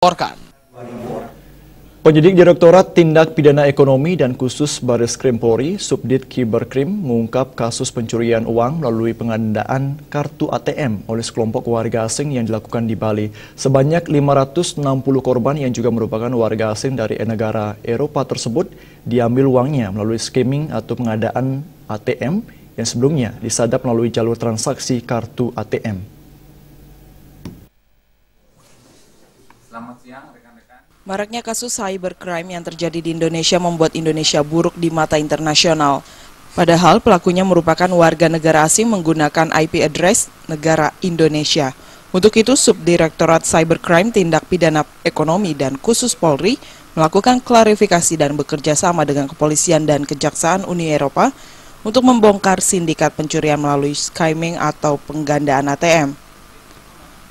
dilaporkan. Penyidik Direktorat Tindak Pidana Ekonomi dan Khusus Bareskrim Polri, Subdit Kiberkrim, mengungkap kasus pencurian uang melalui penggandaan kartu ATM oleh sekelompok warga asing yang dilakukan di Bali. Sebanyak 560 korban yang juga merupakan warga asing dari negara Eropa tersebut diambil uangnya melalui skimming atau pengadaan ATM yang sebelumnya disadap melalui jalur transaksi kartu ATM. Selamat siang rekan-rekan. Maraknya kasus cybercrime yang terjadi di Indonesia membuat Indonesia buruk di mata internasional. Padahal pelakunya merupakan warga negara asing menggunakan IP address negara Indonesia. Untuk itu, Subdirektorat Cybercrime Tindak Pidana Ekonomi dan Khusus Polri melakukan klarifikasi dan bekerja sama dengan kepolisian dan Kejaksaan Uni Eropa untuk membongkar sindikat pencurian melalui skimming atau penggandaan ATM.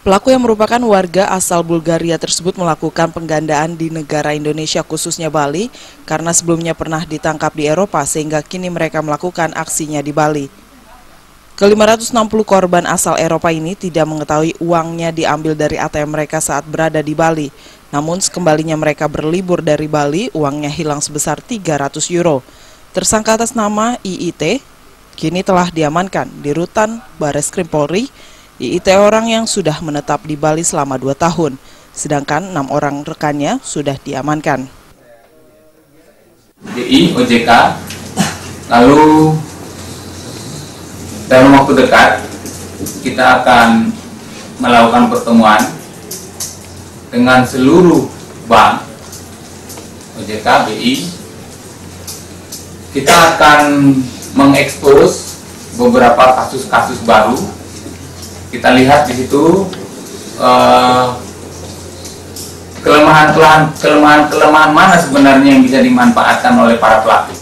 Pelaku yang merupakan warga asal Bulgaria tersebut melakukan penggandaan di negara Indonesia khususnya Bali karena sebelumnya pernah ditangkap di Eropa sehingga kini mereka melakukan aksinya di Bali. Ke-560 korban asal Eropa ini tidak mengetahui uangnya diambil dari ATM mereka saat berada di Bali. Namun sekembalinya mereka berlibur dari Bali, uangnya hilang sebesar 300 euro. Tersangka atas nama IIT kini telah diamankan di Rutan Bareskrim Polri. IIT orang yang sudah menetap di Bali selama 2 tahun, sedangkan 6 orang rekannya sudah diamankan. BI, OJK, lalu dalam waktu dekat kita akan melakukan pertemuan dengan seluruh bank, OJK, BI. Kita akan mengekspos beberapa kasus-kasus baru. Kita lihat di situ kelemahan mana sebenarnya yang bisa dimanfaatkan oleh para pelaku.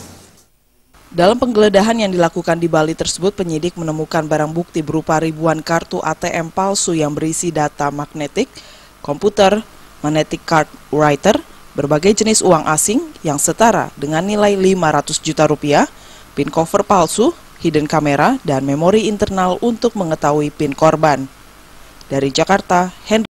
Dalam penggeledahan yang dilakukan di Bali tersebut, penyidik menemukan barang bukti berupa ribuan kartu ATM palsu yang berisi data magnetik, komputer, magnetic card writer, berbagai jenis uang asing yang setara dengan nilai 500 juta rupiah, pin cover palsu, hidden kamera, dan memori internal untuk mengetahui PIN korban. Dari Jakarta, Henry